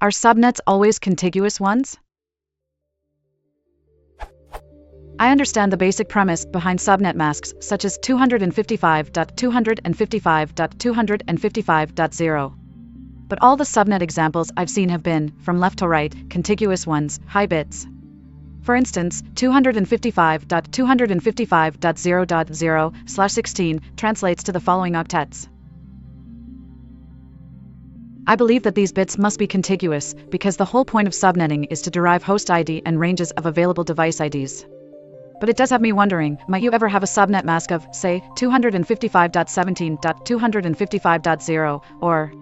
Are subnets always contiguous ones? I understand the basic premise behind subnet masks, such as 255.255.255.0. But all the subnet examples I've seen have been, from left to right, contiguous ones, high bits. For instance, 255.255.0.0/16 translates to the following octets. I believe that these bits must be contiguous, because the whole point of subnetting is to derive host ID and ranges of available device IDs. But it does have me wondering, might you ever have a subnet mask of, say, 255.17.255.0, or...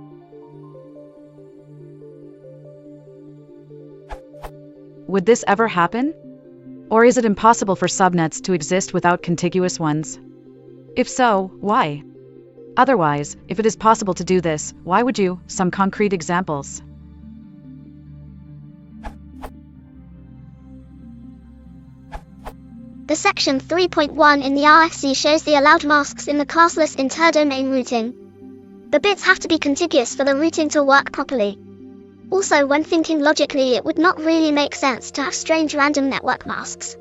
Would this ever happen? Or is it impossible for subnets to exist without contiguous ones? If so, why? Otherwise, if it is possible to do this, why would you? Some concrete examples. The section 3.1 in the RFC shows the allowed masks in the classless interdomain routing. The bits have to be contiguous for the routing to work properly. Also, when thinking logically, it would not really make sense to have strange random network masks.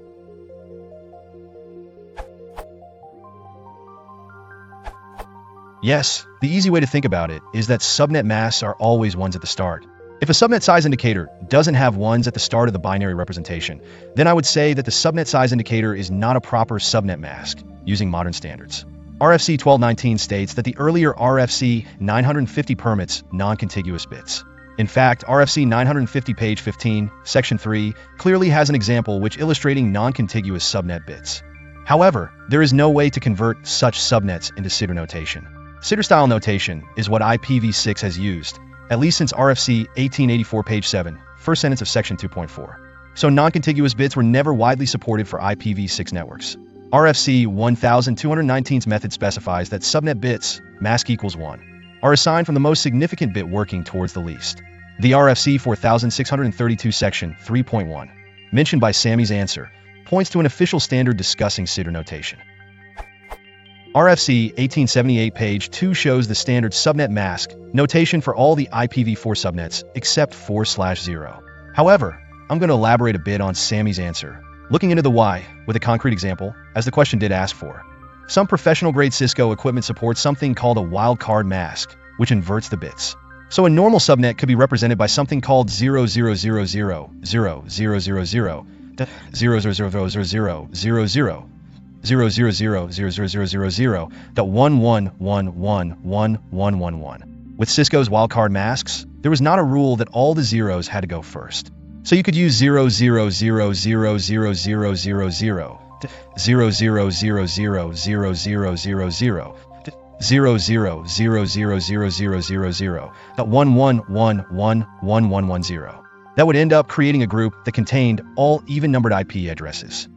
Yes, the easy way to think about it is that subnet masks are always ones at the start. If a subnet size indicator doesn't have ones at the start of the binary representation, then I would say that the subnet size indicator is not a proper subnet mask, using modern standards. RFC 1219 states that the earlier RFC 950 permits non-contiguous bits. In fact, RFC 950 page 15, section 3, clearly has an example which illustrating non-contiguous subnet bits. However, there is no way to convert such subnets into CIDR notation. CIDR-style notation is what IPv6 has used, at least since RFC 1884 page 7, first sentence of section 2.4. So non-contiguous bits were never widely supported for IPv6 networks. RFC 1219's method specifies that subnet bits, mask equals 1, are assigned from the most significant bit working towards the least. The RFC 4632 section 3.1, mentioned by Sammy's answer, points to an official standard discussing CIDR notation. RFC 1878 page 2 shows the standard subnet mask notation for all the IPv4 subnets except 4/0. However, I'm going to elaborate a bit on Sammy's answer, looking into the why with a concrete example, as the question did ask for. Some professional-grade Cisco equipment supports something called a wildcard mask, which inverts the bits. So a normal subnet could be represented by something called 0.000000000000000.111111111. With Cisco's wildcard masks, there was not a rule that all the zeros had to go first. So you could use 0.000000000 0.000000000.1111110. That would end up creating a group that contained all even-numbered IP addresses.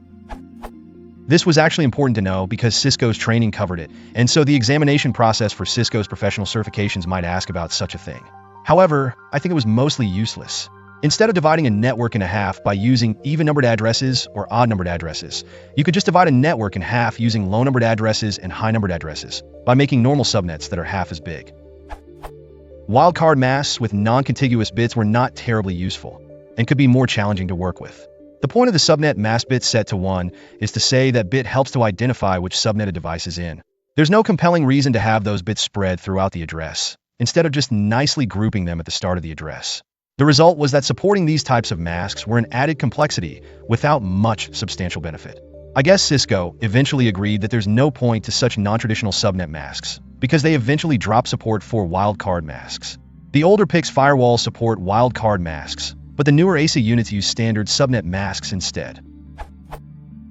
This was actually important to know because Cisco's training covered it, and so the examination process for Cisco's professional certifications might ask about such a thing. However, I think it was mostly useless. Instead of dividing a network in half by using even-numbered addresses or odd-numbered addresses, you could just divide a network in half using low-numbered addresses and high-numbered addresses by making normal subnets that are half as big. Wildcard masks with non-contiguous bits were not terribly useful and could be more challenging to work with. The point of the subnet mask bit set to 1 is to say that bit helps to identify which subnet a device is in. There's no compelling reason to have those bits spread throughout the address, instead of just nicely grouping them at the start of the address. The result was that supporting these types of masks were an added complexity without much substantial benefit. I guess Cisco eventually agreed that there's no point to such non-traditional subnet masks, because they eventually dropped support for wildcard masks. The older PIX firewalls support wildcard masks, but the newer AC units use standard subnet masks instead.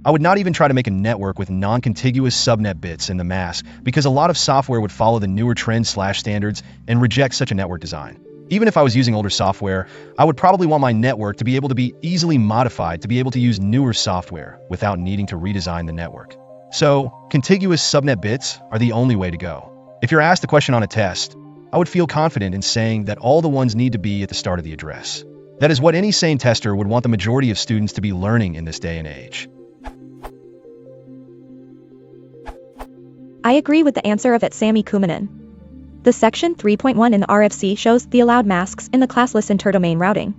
I would not even try to make a network with non-contiguous subnet bits in the mask, because a lot of software would follow the newer trends/standards and reject such a network design. Even if I was using older software, I would probably want my network to be able to be easily modified to be able to use newer software without needing to redesign the network. So, contiguous subnet bits are the only way to go. If you're asked the question on a test, I would feel confident in saying that all the ones need to be at the start of the address. That is what any sane tester would want the majority of students to be learning in this day and age. I agree with the answer of Sammy Kumanen. The section 3.1 in the RFC shows the allowed masks in the classless interdomain routing.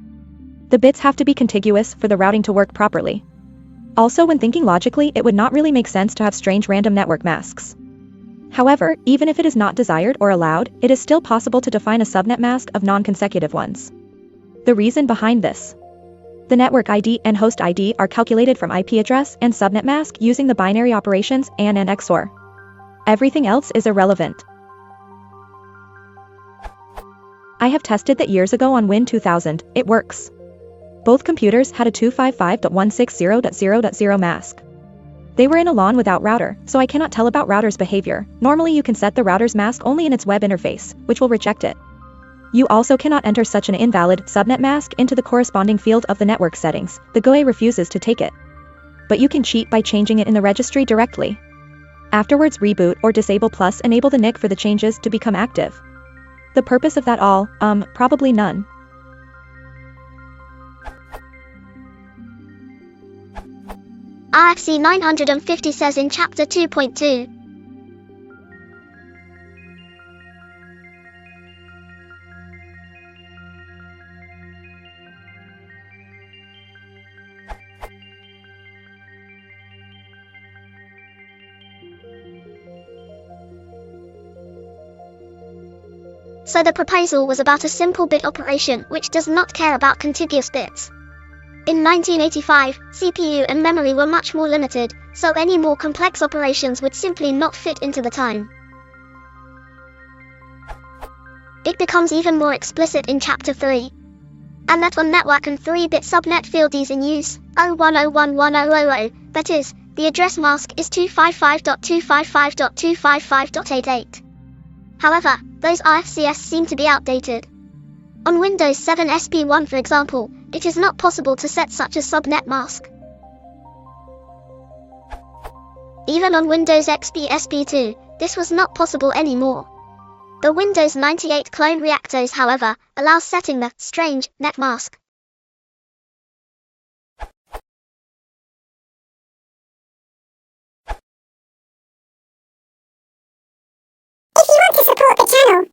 The bits have to be contiguous for the routing to work properly. Also, when thinking logically, it would not really make sense to have strange random network masks. However, even if it is not desired or allowed, it is still possible to define a subnet mask of non-consecutive ones. The reason behind this: the network ID and host ID are calculated from IP address and subnet mask using the binary operations AND and XOR. Everything else is irrelevant. I have tested that years ago on Win 2000, it works. Both computers had a 255.160.0.0 mask. They were in a LAN without router, so I cannot tell about router's behavior. Normally you can set the router's mask only in its web interface, which will reject it. You also cannot enter such an invalid subnet mask into the corresponding field of the network settings. The GUI refuses to take it. But you can cheat by changing it in the registry directly. Afterwards reboot or disable plus enable the NIC for the changes to become active. The purpose of that all, probably none. RFC 950 says in Chapter 2.2. So the proposal was about a simple bit operation which does not care about contiguous bits. In 1985, CPU and memory were much more limited, so any more complex operations would simply not fit into the time. It becomes even more explicit in Chapter 3. And that on network and 3-bit subnet field is in use, 01011000, that is, the address mask is 255.255.255.88. However, those RFCs seem to be outdated. On Windows 7 SP1 for example, it is not possible to set such a subnet mask. Even on Windows XP SP2, this was not possible anymore. The Windows 98 clone reactors, however, allows setting the strange net mask. If you want to support the channel,